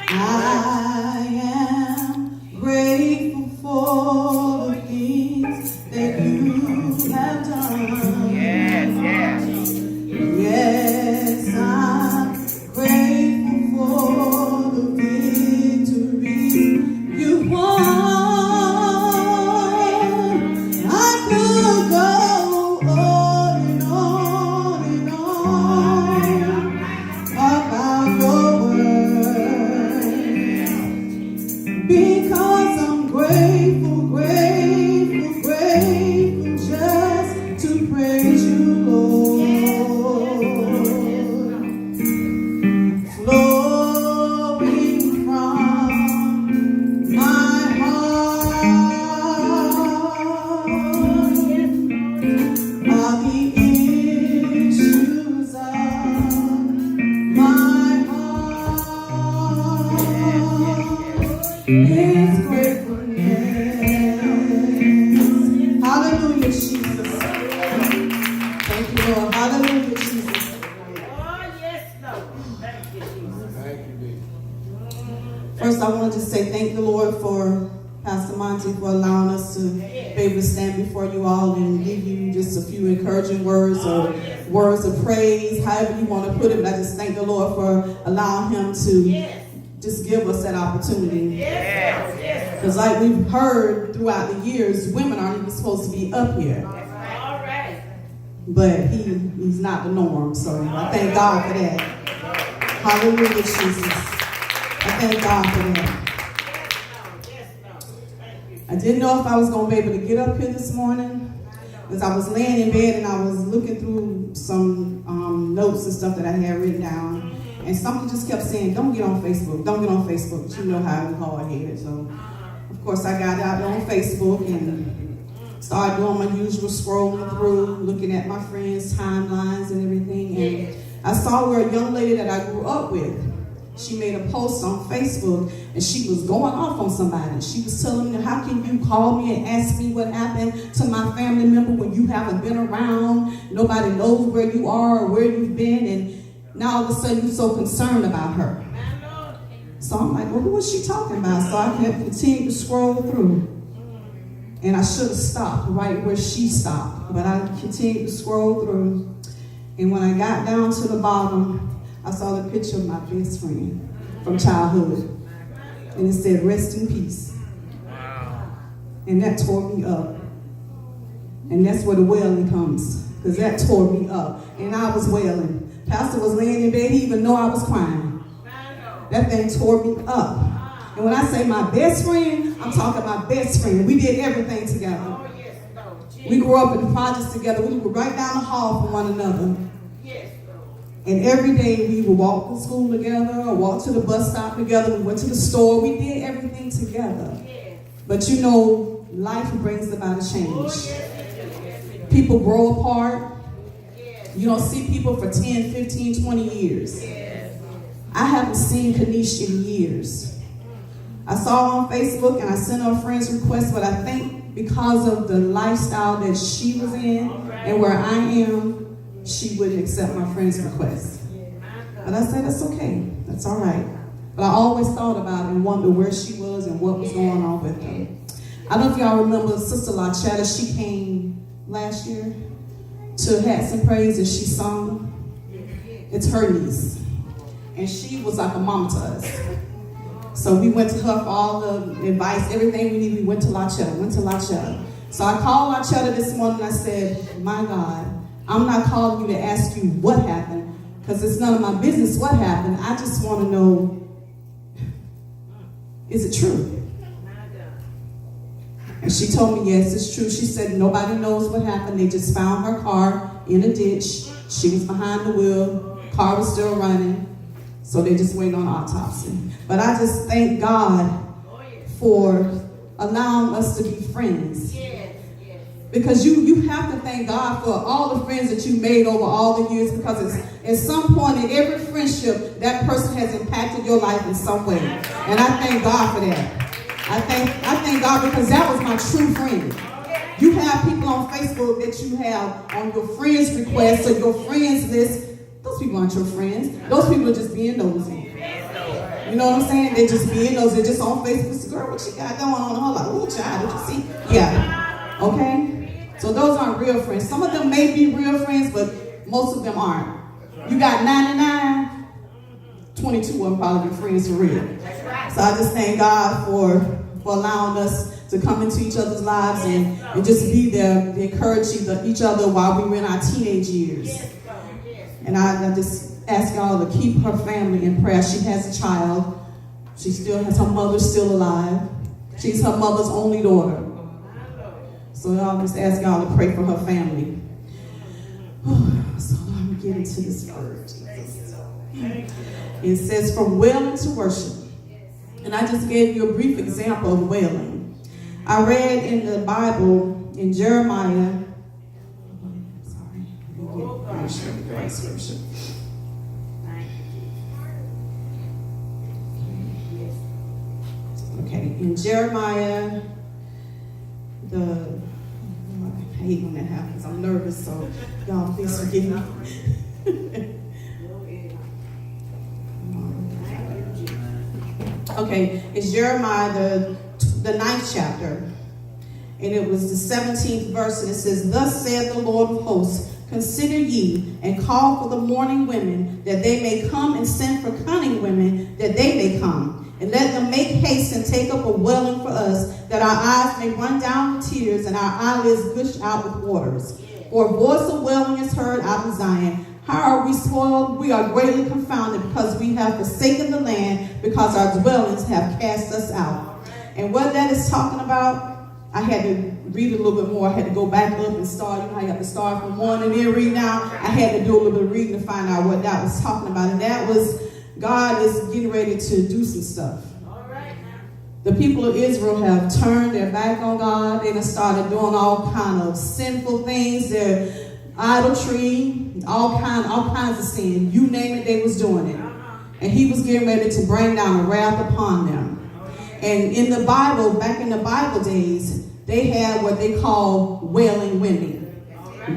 I am grateful for the things that you have done. Yes, I'm grateful for the victory you won. I could go on and on and on about your word, because I'm grateful, grateful, grateful just to praise you, Lord. Flowing from my heart are the issues of my heart. His gratefulness. Hallelujah, Jesus. Thank you, Lord. Hallelujah, Jesus. First, I want to just say thank the Lord for Pastor Monty for allowing us to be able to stand before you all and give you just a few encouraging words or words of praise, however you want to put it. But I just thank the Lord for allowing him to just give us that opportunity. Because like we've heard throughout the years, women aren't even supposed to be up here. But he's not the norm, so I thank God for that. Hallelujah, Jesus. I thank God for that. I didn't know if I was going to be able to get up here this morning, because I was laying in bed and I was looking through some notes and stuff that I had written down, and something just kept saying, don't get on Facebook, don't get on Facebook. But you know how I'm hard-headed, so of course I got out there on Facebook and started doing my usual scrolling through, looking at my friends' timelines and everything, and I saw where a young lady that I grew up with, she made a post on Facebook and she was going off on somebody. She was telling me, how can you call me and ask me what happened to my family member when you haven't been around? Nobody knows where you are or where you've been, and now all of a sudden you're so concerned about her. So I'm like, well, who was she talking about? So I kept continuing to scroll through. And I should have stopped right where she stopped, but I continued to scroll through. And when I got down to the bottom, I saw the picture of my best friend from childhood. And it said, rest in peace. And that tore me up. And that's where the wailing comes, because that tore me up. And I was wailing. Pastor was laying in bed, he even know I was crying. That thing tore me up. And when I say my best friend, I'm talking my best friend. We did everything together. We grew up in the projects together. We were right down the hall from one another. And every day we would walk to school together or walk to the bus stop together. We went to the store. We did everything together. But you know, life brings about a change. People grow apart. You don't see people for 10, 15, 20 years. I haven't seen Kanish in years. I saw her on Facebook and I sent her a friend's request, but I think because of the lifestyle that she was in and where I am, she wouldn't accept my friend's request. But I said, that's okay. That's all right. But I always thought about it and wondered where she was and what was going on with her. I don't know if y'all remember Sister Lachetta. She came last year to Hats and Praise and she sung. It's her niece. And she was like a mama to us. So we went to her for all the advice, everything we needed. We went to Lachetta. So I called Lachetta this morning and I said, my God, I'm not calling you to ask you what happened, because it's none of my business what happened. I just want to know, is it true? And she told me, yes, it's true. She said, nobody knows what happened. They just found her car in a ditch. She was behind the wheel. Car was still running. So they just waiting on autopsy. But I just thank God for allowing us to be friends. Because you have to thank God for all the friends that you made over all the years, because at some point in every friendship, that person has impacted your life in some way. And I thank God for that. I thank God, because that was my true friend. You have people on Facebook that you have on your friends request or your friends list. Those people aren't your friends. Those people are just being nosy. You know what I'm saying? They just be in those, they're just on Facebook. Girl, what you got going on? I'm like, ooh, child, what you see? Yeah. Okay? So those aren't real friends. Some of them may be real friends, but most of them aren't. You got 99, 22 of them probably be friends for real. So I just thank God for allowing us to come into each other's lives and just be there to encourage each other while we were in our teenage years. And I just ask y'all to keep her family in prayer. She has a child. She still has, her mother's still alive. She's her mother's only daughter. So I'll just ask y'all to pray for her family. So let me get into this word. It says from wailing to worship. And I just gave you a brief example of wailing. I read in the Bible in Jeremiah. Scripture. Okay, in Jeremiah, I hate when that happens. I'm nervous, so y'all please forgive me. Okay, it's Jeremiah, the 9th chapter. And it was the 17th verse, and it says, Thus saith the Lord of hosts, Consider ye, and call for the mourning women, that they may come, and send for cunning women, that they may come. And let them make haste and take up a wailing for us, that our eyes may run down with tears, and our eyelids gush out with waters. For a voice of wailing is heard out of Zion. How are we spoiled? We are greatly confounded, because we have forsaken the land, because our dwellings have cast us out. And what that is talking about, I had to read a little bit more. I had to go back up and start. You know how you have to start from one and then read now? I had to do a little bit of reading to find out what that was talking about. And that was, God is getting ready to do some stuff. The people of Israel have turned their back on God. They have started doing all kind of sinful things. Their idolatry, all kinds of sin. You name it, they was doing it. And he was getting ready to bring down the wrath upon them. And in the Bible, back in the Bible days, they had what they call wailing women.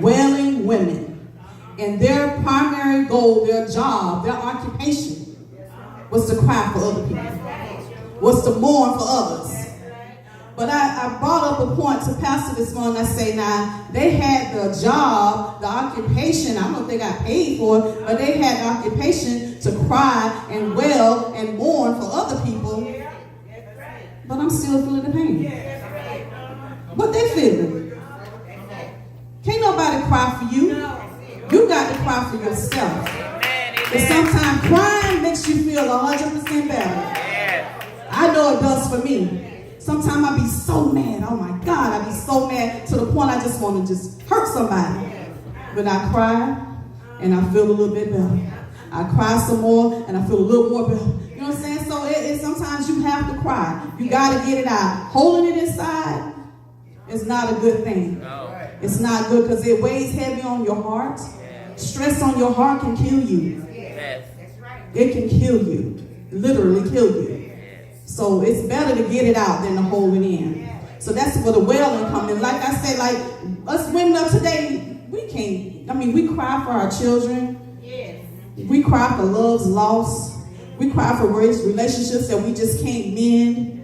Wailing women. And their primary goal, their job, their occupation was to cry for other people. Was to mourn for others. But I brought up a point to Pastor this morning. I say, now, they had the job, the occupation. I don't know if they got paid for it, but they had the occupation to cry and wail and mourn for other people. But I'm still feeling the pain. What they feeling? Can't nobody cry for you. You got to cry for yourself. And sometimes crying makes you feel 100% better. I know it does for me. Sometimes I be so mad. Oh my God, I be so mad to the point I just want to just hurt somebody. But I cry and I feel a little bit better. I cry some more and I feel a little more better. You know what I'm saying? So sometimes you have to cry. You got to get it out. Holding it inside is not a good thing. No. It's not good because it weighs heavy on your heart. Stress on your heart can kill you. It can kill you. Literally kill you. So it's better to get it out than to hold it in. So that's where the wailing comes in. Like I said, like us women of today, we cry for our children. We cry for love's lost. We cry for relationships that we just can't mend.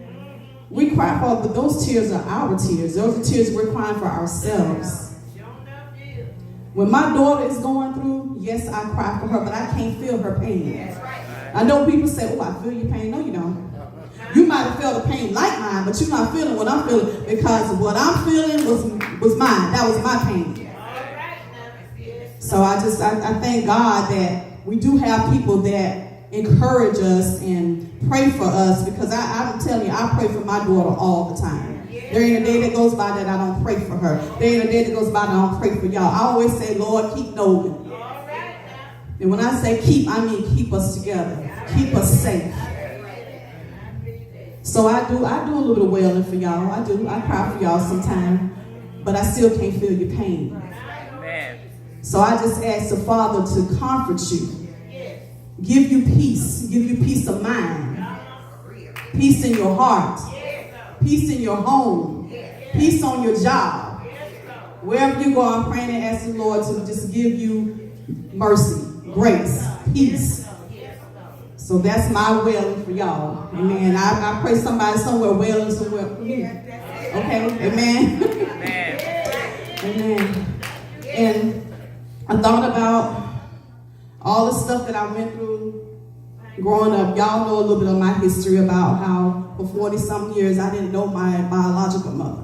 We cry for, but those tears are our tears. Those are tears we're crying for ourselves. When my daughter is going through, yes, I cry for her, but I can't feel her pain. I know people say, oh, I feel your pain. No, you don't. You might have felt a pain like mine, but you're not feeling what I'm feeling because what I'm feeling was mine. That was my pain. So I thank God that we do have people that encourage us and pray for us because I'm telling you, I pray for my daughter all the time. There ain't a day that goes by that I don't pray for her. There ain't a day that goes by that I don't pray for y'all. I always say, Lord, keep Nolan. And when I say keep, I mean keep us together. Keep us safe. So I do a little bit of wailing for y'all. I do. I cry for y'all sometimes. But I still can't feel your pain. So I just ask the Father to comfort you. Give you peace. Give you peace of mind. Peace in your heart. Peace in your home. Peace on your job. Wherever you go, I'm praying and asking the Lord to just give you mercy, grace, peace. So that's my wailing for y'all. Amen. I pray somebody somewhere wailing somewhere for me. Okay? Amen. Amen. And I thought about all the stuff that I went through growing up. Y'all know a little bit of my history about how for 40-something years I didn't know my biological mother.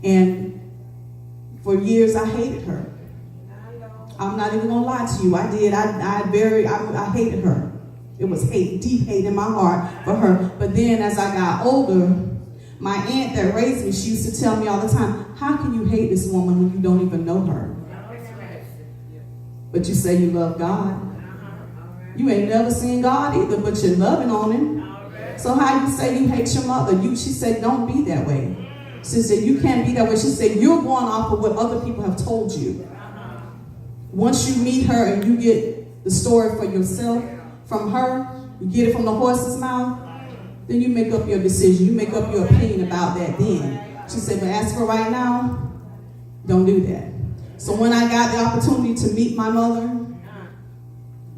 And for years I hated her. I'm not even gonna lie to you. I did. I hated her. It was hate, deep hate in my heart for her. But then as I got older, my aunt that raised me, she used to tell me all the time, how can you hate this woman when you don't even know her? But you say you love God. You ain't never seen God either, but you're loving on him. So how you say you hate your mother? She said, don't be that way. She said, you can't be that way. She said, you're going off of what other people have told you. Once you meet her and you get the story for yourself from her, you get it from the horse's mouth, then you make up your decision. You make up your opinion about that then. She said, but as for right now, don't do that. So when I got the opportunity to meet my mother,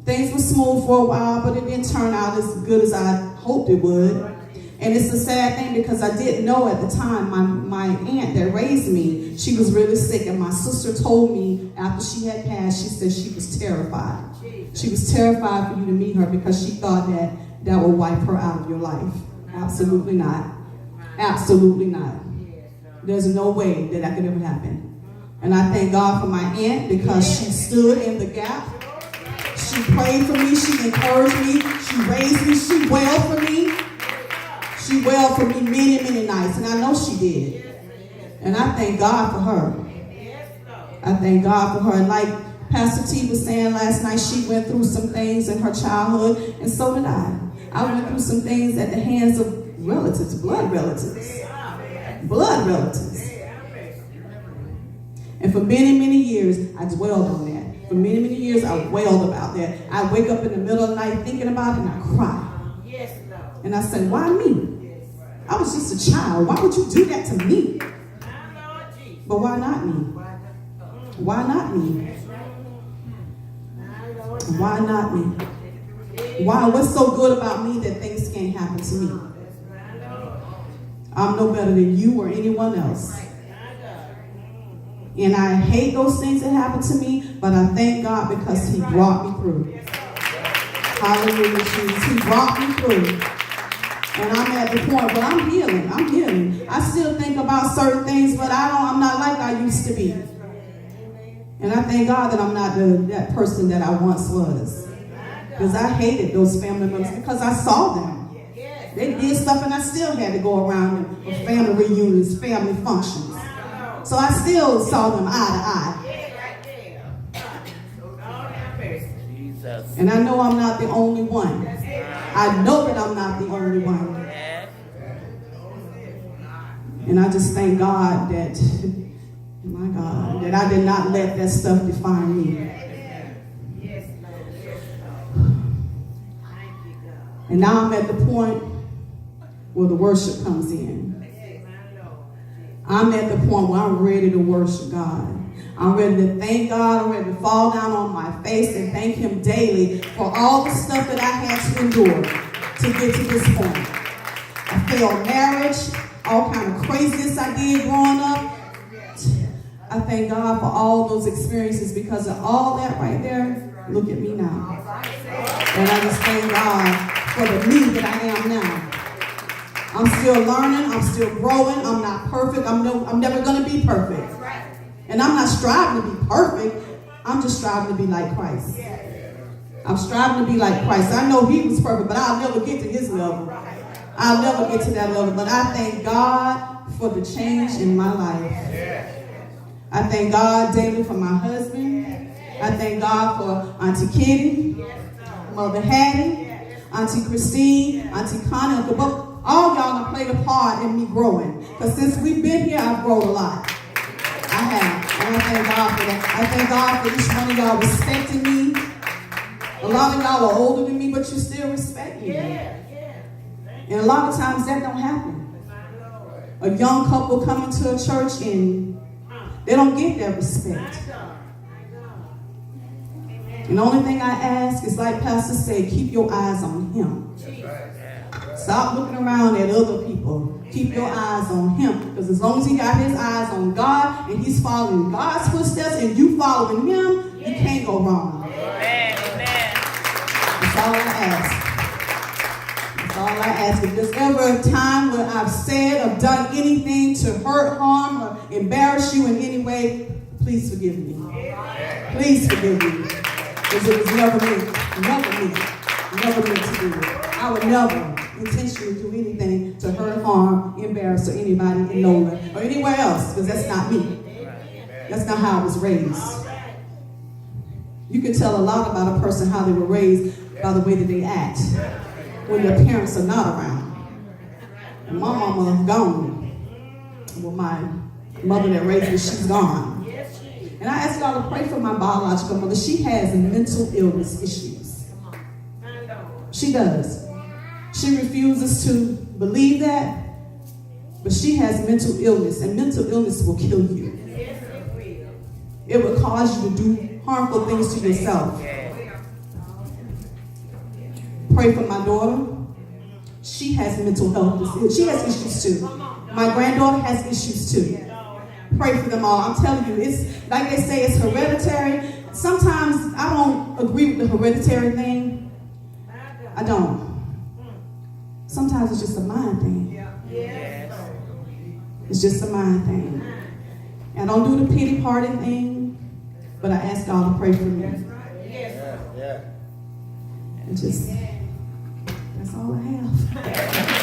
things were smooth for a while, but it didn't turn out as good as I hoped it would. And it's a sad thing because I didn't know at the time, my aunt that raised me, she was really sick. And my sister told me after she had passed, she said she was terrified. She was terrified for you to meet her because she thought that would wipe her out of your life. Absolutely not. Absolutely not. There's no way that that could ever happen. And I thank God for my aunt because she stood in the gap. She prayed for me. She encouraged me. She raised me. She wailed for me. She wailed for me many, many nights, and I know she did. And I thank God for her. I thank God for her. And like Pastor T was saying last night, she went through some things in her childhood, and so did I. I went through some things at the hands of relatives, blood relatives. Blood relatives. And for many, many years, I dwelled on that. For many, many years, I wailed about that. I wake up in the middle of the night thinking about it, and I cry. And I say, why me? I was just a child. Why would you do that to me? But why not me? Why not me? Why not me? Why? What's so good about me that things can't happen to me? I'm no better than you or anyone else. And I hate those things that happen to me, but I thank God because he brought me through. Hallelujah, Jesus. He brought me through. And I'm at the point, but I'm healing. I'm healing. I still think about certain things, but I'm not like I used to be. And I thank God that I'm not that person that I once was. Because I hated those family members because I saw them. They did stuff and I still had to go around for family reunions, family functions. So I still saw them eye to eye. And I know I'm not the only one. I know that I'm not the only one. And I just thank God that, my God, that I did not let that stuff define me. And now I'm at the point where the worship comes in. I'm at the point where I'm ready to worship God. I'm ready to thank God. I'm ready to fall down on my face and thank him daily for all the stuff that I had to endure to get to this point. I failed marriage, all kind of craziness I did growing up. I thank God for all those experiences because of all that right there. Look at me now. And I just thank God for the me that I am now. I'm still learning. I'm still growing. I'm not perfect. I'm never going to be perfect. And I'm not striving to be perfect. I'm just striving to be like Christ. I'm striving to be like Christ. I know he was perfect, but I'll never get to his level. I'll never get to that level. But I thank God for the change in my life. I thank God daily for my husband. I thank God for Auntie Kitty, Mother Hattie, Auntie Christine, Auntie Connie, Uncle Bob. All y'all have played a part in me growing. Because since we've been here, I've grown a lot. I have. And I thank God for that. I thank God for each one of y'all respecting me. A lot of y'all are older than me, but you still respect me. And a lot of times that don't happen. A young couple come into a church and they don't get that respect. And the only thing I ask is, like Pastor said, keep your eyes on him. Stop looking around at other people. Keep your eyes on him. Because as long as he got his eyes on God and he's following God's footsteps and you following him, you can't go wrong. Amen. That's all I ask. That's all I ask. If there's ever a time where I've said or done anything to hurt, harm, or embarrass you in any way, please forgive me. Please forgive me. Because it was never me. Never me. Never meant to do it. I would never intentionally do anything to hurt, harm, embarrass, or anybody in Nola or anywhere else, because that's not me. That's not how I was raised. You can tell a lot about a person how they were raised by the way that they act when their parents are not around. And my mama gone. Well, my mother that raised me, she's gone. And I ask y'all to pray for my biological mother. She has mental illness issues. She does. She refuses to believe that, but she has mental illness, and mental illness will kill you. It will cause you to do harmful things to yourself. Pray for my daughter. She has mental health. She has issues too. My granddaughter has issues too. Pray for them all. I'm telling you, it's like they say, it's hereditary. Sometimes I don't agree with the hereditary thing. I don't. Sometimes it's just a mind thing. It's just a mind thing. And I don't do the pity party thing, but I ask God to pray for me. And just, that's all I have.